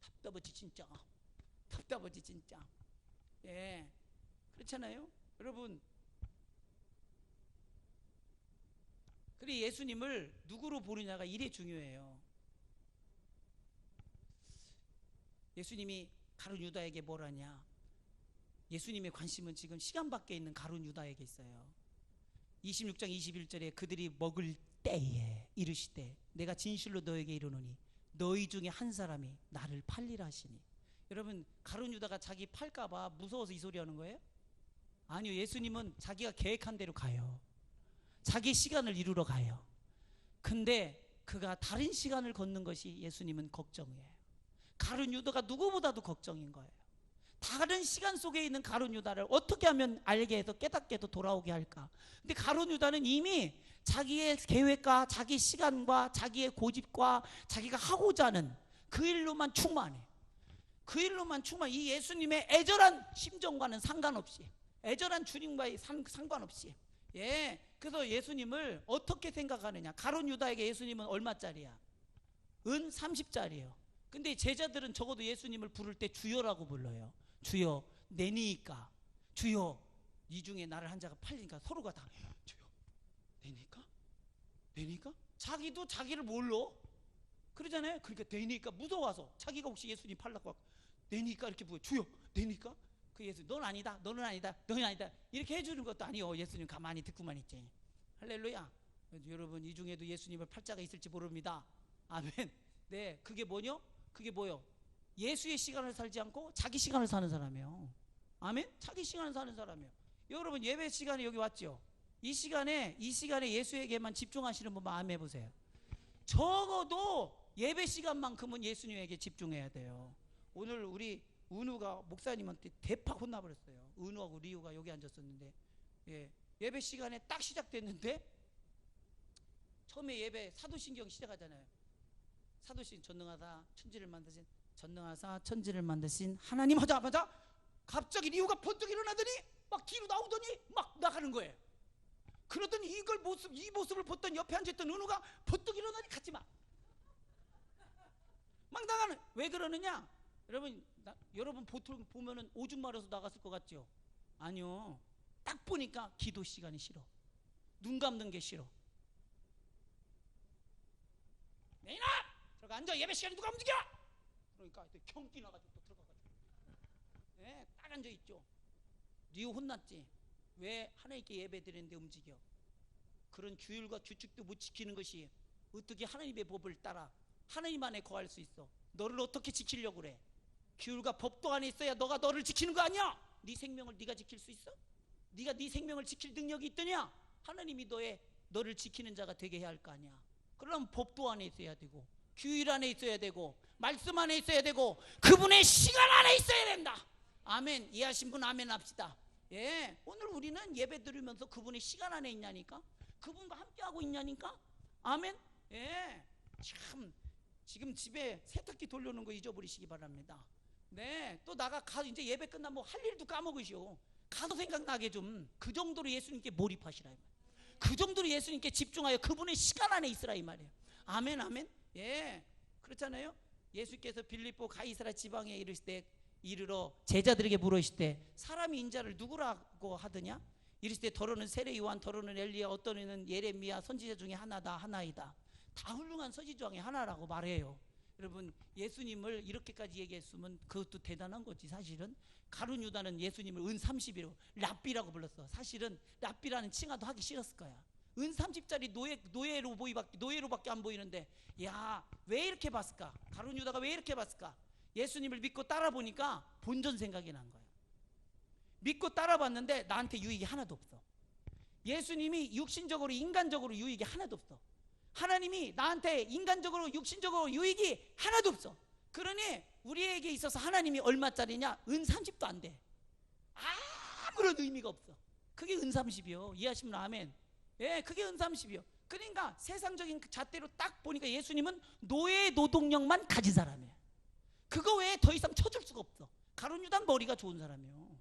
답답하지 진짜. 답답하지 진짜. 예, 그렇잖아요, 여러분. 그래, 예수님을 누구로 보느냐가 이래 중요해요. 예수님이 가룟 유다에게 뭘 하냐? 예수님의 관심은 지금 시간 밖에 있는 가룟 유다에게 있어요. 26장 21절에 그들이 먹을 때에 이르시되 내가 진실로 너에게 이르노니 너희 중에 한 사람이 나를 팔리라 하시니. 여러분, 가룟 유다가 자기 팔까봐 무서워서 이 소리 하는 거예요? 아니요. 예수님은 자기가 계획한 대로 가요. 자기 시간을 이루러 가요. 근데 그가 다른 시간을 걷는 것이 예수님은 걱정이에요. 가룟 유다가 누구보다도 걱정인 거예요. 다른 시간 속에 있는 가룟 유다를 어떻게 하면 알게 해서 깨닫게 해서 돌아오게 할까. 근데 가룟 유다는 이미 자기의 계획과 자기 시간과 자기의 고집과 자기가 하고자 하는 그 일로만 충만해. 그 일로만 충만. 이 예수님의 애절한 심정과는 상관없이, 애절한 주님과의 상관없이. 예, 그래서 예수님을 어떻게 생각하느냐. 가룟 유다에게 예수님은 얼마짜리야? 은 30짜리예요. 근데 제자들은 적어도 예수님을 부를 때 주여라고 불러요. 주여, 내니까. 주여, 이 중에 나를 한 자가 팔리니까 서로가 다 주여, 내니까? 내니까? 자기도 자기를 몰라. 그러잖아요. 그러니까 내니까 무서워서 자기가 혹시 예수님 팔라고 내니까 이렇게 부르. 주여, 내니까? 그 예수, 넌 아니다, 너는 아니다, 너는 아니다, 이렇게 해주는 것도 아니요. 예수님 가만히 듣고만 있지. 할렐루야. 여러분, 이 중에도 예수님을 팔자가 있을지 모릅니다. 아멘. 네, 그게 뭐냐? 그게 뭐요? 예수의 시간을 살지 않고 자기 시간을 사는 사람이에요. 아멘? 자기 시간을 사는 사람이에요. 여러분, 예배 시간에 여기 왔죠? 이 시간에 예수에게만 집중하시는 분 마음해 보세요. 적어도 예배 시간만큼은 예수님에게 집중해야 돼요. 오늘 우리 은우가 목사님한테 대팍 혼나버렸어요. 은우하고 리우가 여기 앉았었는데, 예, 예배 시간에 딱 시작됐는데 처음에 예배 사도신경 시작하잖아요. 사도신 전능하사 천지를 만드신, 전능하사 천지를 만드신 하나님 하자마자 갑자기 리우가 번쩍 일어나더니 막 뒤로 나오더니 막 나가는 거예요. 그러더니 이 모습을 보던 옆에 앉았던 은우가 번쩍 일어나니 같이 막 나가는. 왜 그러느냐? 여러분 보통 보면은 오줌 마려서 나갔을 것 같죠? 아니요. 딱 보니까 기도 시간이 싫어. 눈 감는 게 싫어. 내인아! 들어가 앉아. 예배 시간에 누가 움직여! 그러니까 경기 나가지고 또 들어가가지고, 네, 딱 앉아있죠. 리우 혼났지. 왜 하나님께 예배 드리는데 움직여? 그런 규율과 규칙도 못 지키는 것이 어떻게 하나님의 법을 따라 하나님 안에 거할 수 있어? 너를 어떻게 지키려고 그래? 규율과 법도 안에 있어야 너가 너를 지키는 거 아니야? 네 생명을 네가 지킬 수 있어? 네가 네 생명을 지킬 능력이 있더냐? 하나님이 너를 지키는 자가 되게 해야 할 거 아니야. 그럼 법도 안에 있어야 되고, 규율 안에 있어야 되고, 말씀 안에 있어야 되고, 그분의 시간 안에 있어야 된다. 아멘. 이해하신 분 아멘 합시다. 예, 오늘 우리는 예배 드리면서 그분의 시간 안에 있냐니까, 그분과 함께하고 있냐니까. 아멘. 예, 참 지금 집에 세탁기 돌려놓은 거 잊어버리시기 바랍니다. 네, 또 이제 예배 끝나면 뭐 할 일도 까먹으시오. 가서 생각나게 좀 그 정도로 예수님께 몰입하시라 이 말이에요. 그 정도로 예수님께 집중하여 그분의 시간 안에 있으라 이 말이에요. 아멘 아멘. 예, 그렇잖아요. 예수께서 빌립보 가이사라 지방에 이르러 제자들에게 물으실 때 사람이 인자를 누구라고 하더냐? 이르실 때 더러는 세례 요한, 더러는 엘리야, 어떤 이는 예레미야 선지자 중에 하나이다. 다 훌륭한 선지자 중에 하나라고 말해요. 여러분, 예수님을 이렇게까지 얘기했으면 그것도 대단한 거지. 사실은 가룟 유다는 예수님을 은 30이라고 랍비라고 불렀어. 사실은 랍비라는 칭하도 하기 싫었을 거야. 은 30짜리 노예로밖에 안 보이는데, 야, 왜 이렇게 봤을까? 가룟 유다가 왜 이렇게 봤을까? 예수님을 믿고 따라 보니까 본전 생각이 난 거야. 믿고 따라 봤는데 나한테 유익이 하나도 없어. 예수님이 육신적으로 인간적으로 유익이 하나도 없어. 하나님이 나한테 인간적으로 육신적으로 유익이 하나도 없어. 그러니 우리에게 있어서 하나님이 얼마짜리냐? 은 30도 안 돼. 아무런 의미가 없어. 그게 은 30이요. 이해하시면 아멘. 예, 그게 은 30이요. 그러니까 세상적인 잣대로 딱 보니까 예수님은 노예 노동력만 가진 사람이에요. 그거 외에 더 이상 쳐줄 수가 없어. 가룟 유다는 머리가 좋은 사람이요.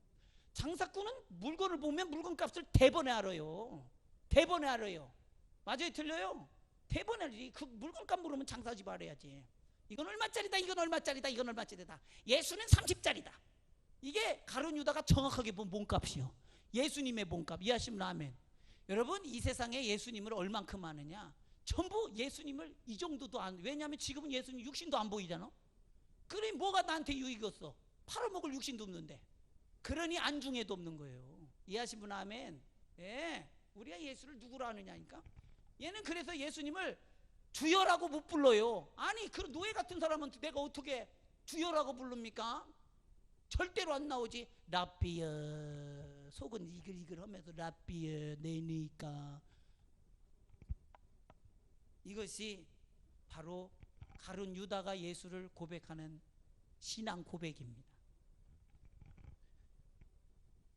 장사꾼은 물건을 보면 물건값을 대번에 알아요. 대번에 알아요. 맞아요, 틀려요? 대번에 알지. 그 물건값 모르면 장사하지 말아야지. 이건 얼마짜리다, 이건 얼마짜리다, 이건 얼마짜리다. 예수는 30짜리다. 이게 가룟 유다가 정확하게 본 몸값이요. 예수님의 몸값. 이해하시면 아멘. 여러분, 이 세상에 예수님을 얼만큼 아느냐? 전부 예수님을 이 정도도 안. 왜냐하면 지금은 예수님 육신도 안 보이잖아. 그러니 뭐가 나한테 유익이 없어? 팔아먹을 육신도 없는데. 그러니 안중에도 없는 거예요. 이해하신 분 아멘. 예, 우리가 예수를 누구로 아느냐니까. 얘는 그래서 예수님을 주여라고 못 불러요. 아니, 그 노예 같은 사람은 내가 어떻게 주여라고 부릅니까? 절대로 안 나오지. 랍비여, 속은 이글이글 하면서 랍비여 내니까. 이것이 바로 가룟 유다가 예수를 고백하는 신앙 고백입니다.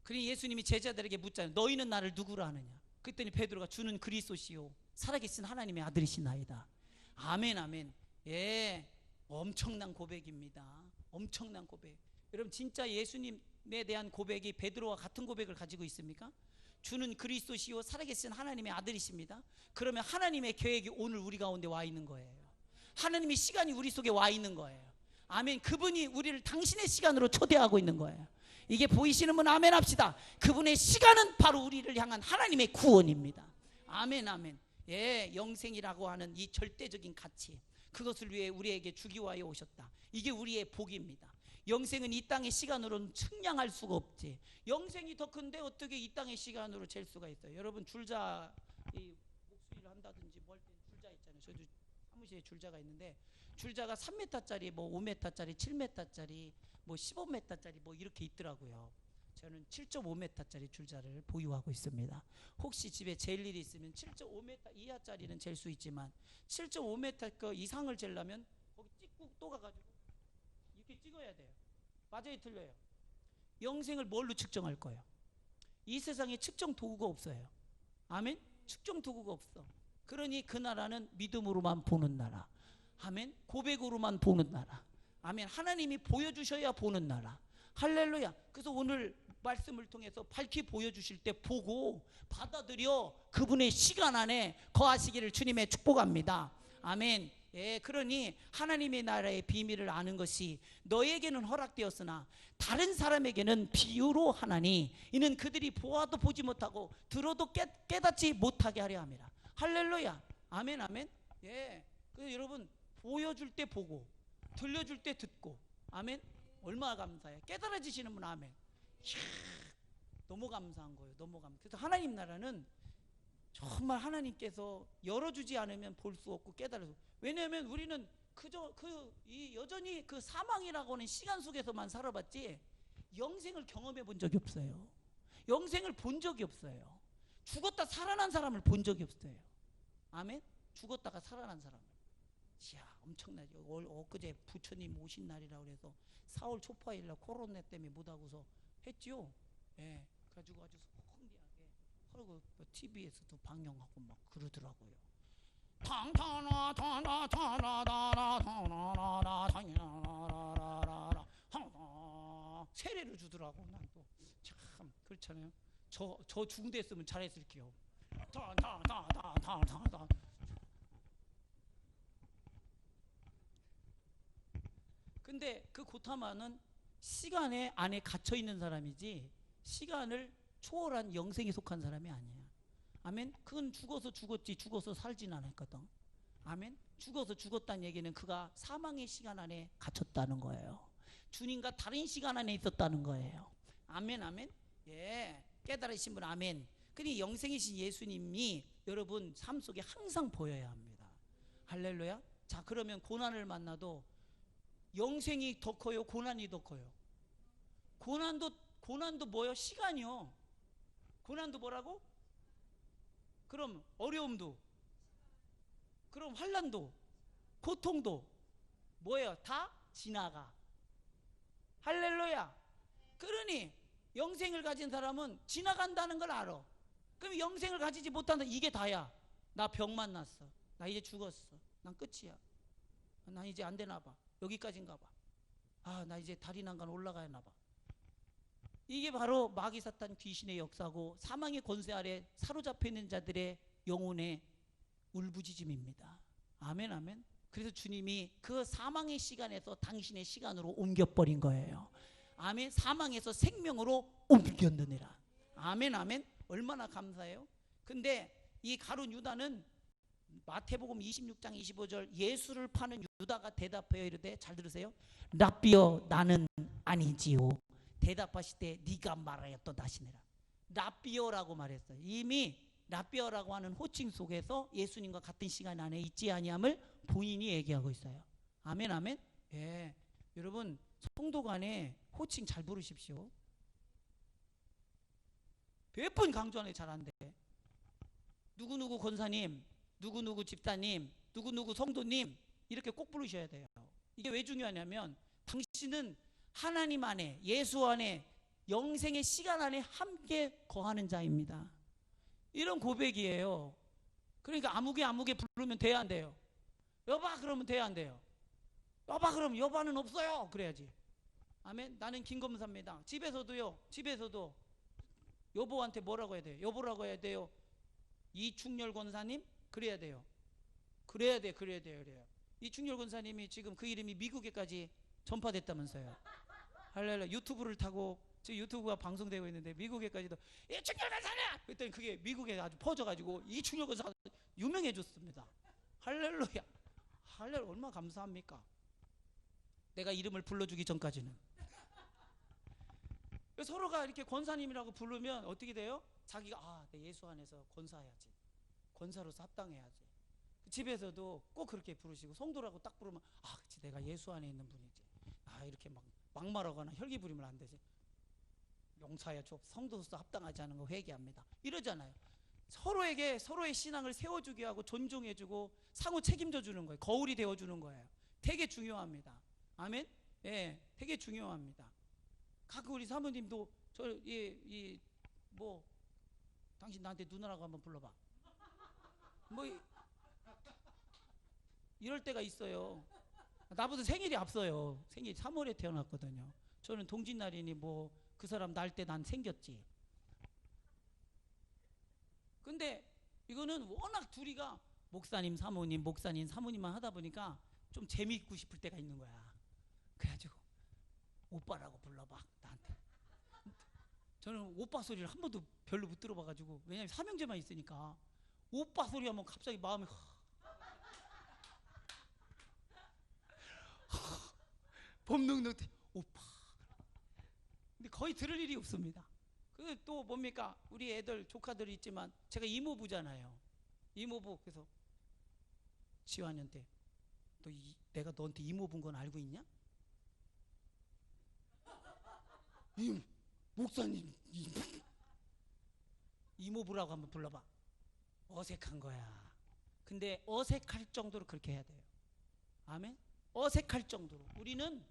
그러니 예수님이 제자들에게 묻잖아요. 너희는 나를 누구로 아느냐? 그랬더니 베드로가 주는 그리스도시요 살아계신 하나님의 아들이시나이다. 아멘 아멘. 예, 엄청난 고백입니다. 엄청난 고백. 여러분, 진짜 예수님에 대한 고백이 베드로와 같은 고백을 가지고 있습니까? 주는 그리스도시요 살아계신 하나님의 아들이십니다. 그러면 하나님의 계획이 오늘 우리 가운데 와 있는 거예요. 하나님의 시간이 우리 속에 와 있는 거예요. 아멘. 그분이 우리를 당신의 시간으로 초대하고 있는 거예요. 이게 보이시는 분 아멘 합시다. 그분의 시간은 바로 우리를 향한 하나님의 구원입니다. 아멘 아멘. 예, 영생이라고 하는 이 절대적인 가치, 그것을 위해 우리에게 주기 위하여 오셨다. 이게 우리의 복입니다. 영생은 이 땅의 시간으로는 측량할 수가 없지. 영생이 더 큰데 어떻게 이 땅의 시간으로 잴 수가 있어요? 여러분, 줄자 이 목수일을 한다든지 뭐 할 때 줄자 있잖아요. 저도 사무실에 줄자가 있는데 줄자가 3m짜리 뭐 5m짜리 7m짜리 뭐 15m짜리 뭐 이렇게 있더라고요. 저는 7.5m짜리 줄자를 보유하고 있습니다. 혹시 집에 잴 일이 있으면 7.5m 이하짜리는 잴 수 있지만 7.5m 거 이상을 재려면 거기 찍고 또 가가지고 이렇게 찍어야 돼요. 맞아요, 틀려요? 영생을 뭘로 측정할 거예요? 이 세상에 측정 도구가 없어요. 아멘? 측정 도구가 없어. 그러니 그 나라는 믿음으로만 보는 나라. 아멘? 고백으로만 보는 나라. 아멘. 하나님이 보여주셔야 보는 나라. 할렐루야. 그래서 오늘 말씀을 통해서 밝히 보여주실 때 보고 받아들여 그분의 시간 안에 거하시기를 주님의 축복합니다. 아멘. 예, 그러니 하나님의 나라의 비밀을 아는 것이 너에게는 허락되었으나 다른 사람에게는 비유로 하나니 이는 그들이 보아도 보지 못하고 들어도 깨닫지 못하게 하려 함이라. 할렐루야. 아멘 아멘. 예, 그래서 여러분, 보여줄 때 보고 들려줄 때 듣고. 아멘. 얼마나 감사해요. 깨달아지시는 분. 아멘. 이야, 너무 감사한 거예요. 너무 감사. 그래서 하나님 나라는 정말 하나님께서 열어주지 않으면 볼 수 없고 깨달아서. 왜냐하면 우리는 그저 여전히 그 사망이라고 하는 시간 속에서만 살아봤지 영생을 경험해 본 적이 없어요. 영생을 본 적이 없어요. 죽었다 살아난 사람을 본 적이 없어요. 아멘. 죽었다가 살아난 사람을. 이야, 엄청나죠. 엊그제 부처님 오신 날이라고 그래서 4월 초파일날 코로나 때문에 못하고서 했죠. 예, 그래가지고 아주 성대하게 하고 TV에서도 방영하고 막 그러더라고요. 탕탕나 타나 타나 나나 타나나나 타나나나나나 세례를 주더라고. 난 또 참 그렇잖아요. 저 중대했으면 잘했을게요. 타타타타타타. 근데 그 고타마는 시간의 안에 갇혀 있는 사람이지 시간을 초월한 영생에 속한 사람이 아니야. 아멘. 그건 죽어서 죽었지 죽어서 살진 않았거든. 아멘. 죽어서 죽었다는 얘기는 그가 사망의 시간 안에 갇혔다는 거예요. 주님과 다른 시간 안에 있었다는 거예요. 아멘. 아멘. 예, 깨달으신 분 아멘. 그러니 영생이신 예수님이 여러분 삶 속에 항상 보여야 합니다. 할렐루야. 자, 그러면 고난을 만나도 영생이 더 커요, 고난이 더 커요? 고난도 뭐요? 시간이요. 고난도 뭐라고? 그럼 어려움도, 그럼 환난도, 고통도 뭐예요? 다 지나가. 할렐루야. 그러니 영생을 가진 사람은 지나간다는 걸 알아. 그럼 영생을 가지지 못한다. 이게 다야. 나 병 만났어. 나 이제 죽었어. 난 끝이야. 난 이제 안 되나 봐. 여기까지인가 봐. 아, 나 이제 다리 난간 올라가야 나 봐. 이게 바로 마귀 사탄 귀신의 역사고 사망의 권세 아래 사로잡혀 있는 자들의 영혼의 울부짖음입니다. 아멘. 아멘. 그래서 주님이 그 사망의 시간에서 당신의 시간으로 옮겨버린 거예요. 아멘. 사망에서 생명으로 옮겼느니라. 아멘. 아멘. 얼마나 감사해요. 근데 이 가룟 유다는 마태복음 26장 25절 예수를 파는 유다가 대답하여 이르되, 잘 들으세요. 랍비여, 나는 아니지요. 대답하실 때 네가 말하였도다 하시니라. 랍비여라고 말했어요. 이미 랍비여라고 하는 호칭 속에서 예수님과 같은 시간 안에 있지 아니함을 본인이 얘기하고 있어요. 아멘. 아멘. 예, 여러분 성도 간에 호칭 잘 부르십시오. 몇 번 강조하는 게 잘 안 돼. 누구누구 권사님, 누구누구 집사님, 누구누구 성도님 이렇게 꼭 부르셔야 돼요. 이게 왜 중요하냐면 당신은 하나님 안에, 예수 안에, 영생의 시간 안에 함께 거하는 자입니다. 이런 고백이에요. 그러니까 아무개 부르면 돼야 안 돼요? 여봐 그러면 돼야 안 돼요? 여봐 그러면 여봐는 없어요. 그래야지. 아멘. 나는 김검사입니다. 집에서도 여보한테 뭐라고 해야 돼요? 여보라고 해야 돼요? 이충렬 권사님? 그래야 돼요. 그래야 돼요. 이충렬 권사님이 지금 그 이름이 미국에까지 전파됐다면서요. 할렐루야. 유튜브를 타고 지금 유튜브가 방송되고 있는데 미국에까지도 이충렬 권사님! 그랬더니 그게 미국에 아주 퍼져가지고 이충렬 권사가 유명해졌습니다. 할렐루야. 할렐루야. 얼마나 감사합니까? 내가 이름을 불러주기 전까지는. 서로가 이렇게 권사님이라고 부르면 어떻게 돼요? 자기가 내 예수 안에서 권사해야지. 권사로서 합당해야지. 집에서도 꼭 그렇게 부르시고 성도라고 딱 부르면 그치 내가 예수 안에 있는 분이지. 이렇게 막 막말하거나 혈기 부리면 안 되지. 용서해 줘. 성도로서 합당하지 않은 거 회개합니다. 이러잖아요. 서로에게 서로의 신앙을 세워주게 하고 존중해주고 상호 책임져 주는 거예요. 거울이 되어주는 거예요. 되게 중요합니다. 아멘. 예, 되게 중요합니다. 가끔 우리 사모님도 당신 나한테 누나라고 한번 불러봐. 이럴 때가 있어요. 나보다 생일이 앞서요. 생일이 3월에 태어났거든요. 저는 동짓날이니 그 사람 날 때 난 생겼지. 근데 이거는 워낙 둘이가 목사님 사모님만 하다 보니까 좀 재미있고 싶을 때가 있는 거야. 그래가지고 오빠라고 불러봐 나한테. 저는 오빠 소리를 한 번도 별로 못 들어봐가지고, 왜냐면 삼형제만 있으니까 오빠 소리 하면 갑자기 마음이 본능도 오빠. 근데 거의 들을 일이 없습니다. 그 또 뭡니까? 우리 애들 조카들이 있지만 제가 이모부잖아요. 이모부. 그래서 지환이한테 내가 너한테 이모부인 건 알고 있냐? 목사님 이모부라고 한번 불러봐. 어색한 거야. 근데 어색할 정도로 그렇게 해야 돼요. 아멘. 어색할 정도로. 우리는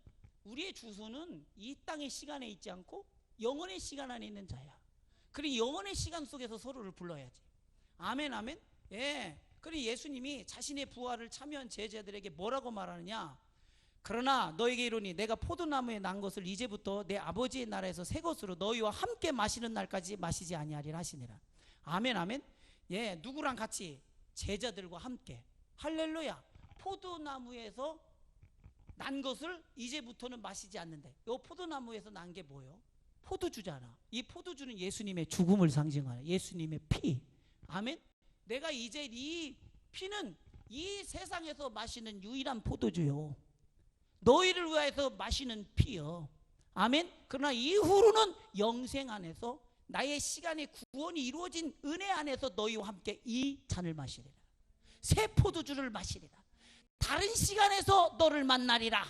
우리의 주소는 이 땅의 시간에 있지 않고 영원의 시간 안에 있는 자야. 그리고 영원의 시간 속에서 서로를 불러야지. 아멘, 아멘. 예. 그리고 예수님이 자신의 부활을 참여한 제자들에게 뭐라고 말하느냐? 그러나 너에게 이르노니 내가 포도나무에 난 것을 이제부터 내 아버지의 나라에서 새 것으로 너희와 함께 마시는 날까지 마시지 아니하리라 하시니라. 아멘, 아멘. 예, 누구랑 같이? 제자들과 함께. 할렐루야. 포도나무에서 난 것을 이제부터는 마시지 않는데, 이 포도나무에서 난 게 뭐예요? 포도주잖아. 이 포도주는 예수님의 죽음을 상징하는 예수님의 피. 아멘. 내가 이제 이 피는 이 세상에서 마시는 유일한 포도주요. 너희를 위하여서 마시는 피요. 아멘. 그러나 이후로는 영생 안에서 나의 시간의 구원이 이루어진 은혜 안에서 너희와 함께 이 잔을 마시리라. 새 포도주를 마시리라. 다른 시간에서 너를 만나리라.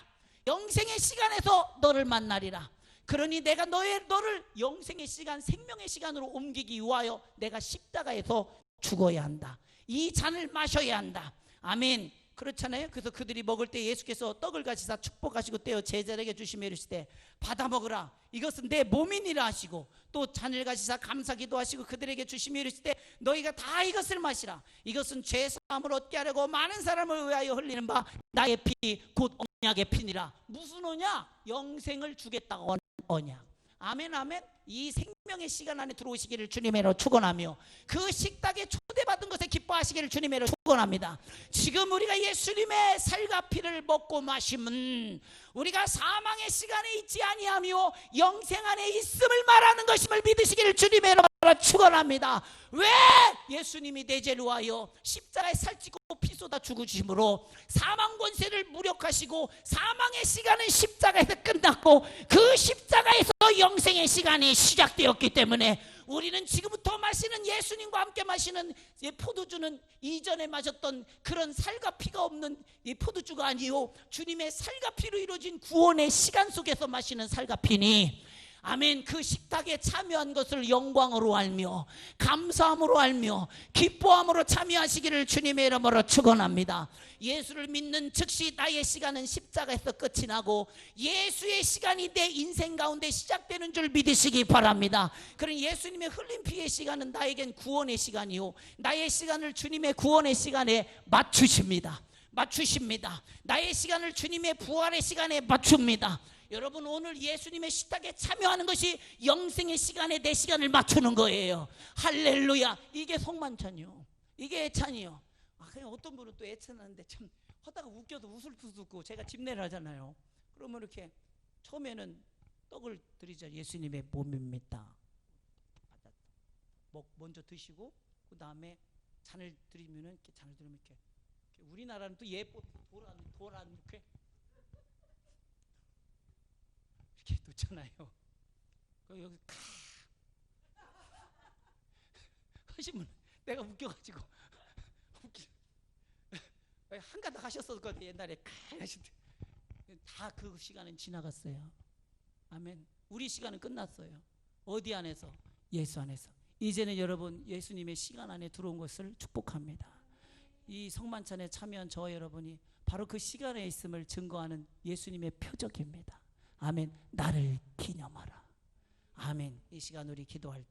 영생의 시간에서 너를 만나리라. 그러니 내가 너를 영생의 시간, 생명의 시간으로 옮기기 위하여 내가 십자가에서 죽어야 한다. 이 잔을 마셔야 한다. 아멘. 그렇잖아요. 그래서 그들이 먹을 때 예수께서 떡을 가지사 축복하시고 떼어 제자에게 주시며 이르시되 받아 먹으라. 이것은 내 몸이니라 하시고 또 잔을 가지사 감사기도 하시고 그들에게 주시며 이르시되 너희가 다 이것을 마시라. 이것은 죄 사함을 얻게 하려고 많은 사람을 위하여 흘리는 바 나의 피 곧 언약의 피니라. 무슨 언약? 영생을 주겠다고 언약. 아멘, 아멘. 이 생명의 시간 안에 들어오시기를 주님으로 축원하며 그 식탁에 초대받은 것에 기뻐하시기를 주님으로 축원합니다. 지금 우리가 예수님의 살과 피를 먹고 마시면 우리가 사망의 시간에 있지 아니하며 영생 안에 있음을 말하는 것임을 믿으시기를 주님으로 축원합니다. 왜? 예수님이 내 죄를 위하여 십자가에 살찌고 피 쏟아 죽으심으로 사망 권세를 무력하시고 사망의 시간은 십자가에서 끝났고 그 십자가에서 영생의 시간이 시작되었기 때문에 우리는 지금부터 마시는 예수님과 함께 마시는 포도주는 이전에 마셨던 그런 살과 피가 없는 이 포도주가 아니요 주님의 살과 피로 이루어진 구원의 시간 속에서 마시는 살과 피니 아멘. 그 식탁에 참여한 것을 영광으로 알며 감사함으로 알며 기뻐함으로 참여하시기를 주님의 이름으로 축원합니다. 예수를 믿는 즉시 나의 시간은 십자가에서 끝이 나고 예수의 시간이 내 인생 가운데 시작되는 줄 믿으시기 바랍니다. 그런 예수님의 흘린 피의 시간은 나에겐 구원의 시간이요 나의 시간을 주님의 구원의 시간에 맞추십니다. 나의 시간을 주님의 부활의 시간에 맞춥니다. 여러분 오늘 예수님의 식탁에 참여하는 것이 영생의 시간에 내 시간을 맞추는 거예요. 할렐루야. 이게 성만찬이요. 이게 애찬이요. 그냥 어떤 분은 또 애찬하는데 참 하다가 웃겨도 웃을 수도 있고 제가 집례를 하잖아요. 그러면 이렇게 처음에는 떡을 드리자. 예수님의 몸입니다. 먼저 드시고 그 다음에 잔을 드리면은 이렇게 우리나라는 또 예뻐 도란 이렇게 놓잖아요. 여기 하시면 내가 웃겨가지고 한 가닥 하셨었거든요. 옛날에 다 그 시간은 지나갔어요. 아멘. 우리 시간은 끝났어요. 어디 안에서? 예수 안에서. 이제는 여러분 예수님의 시간 안에 들어온 것을 축복합니다. 이 성만찬에 참여한 저와 여러분이 바로 그 시간에 있음을 증거하는 예수님의 표적입니다. 아멘. 나를 기념하라. 아멘. 이 시간 우리 기도할 때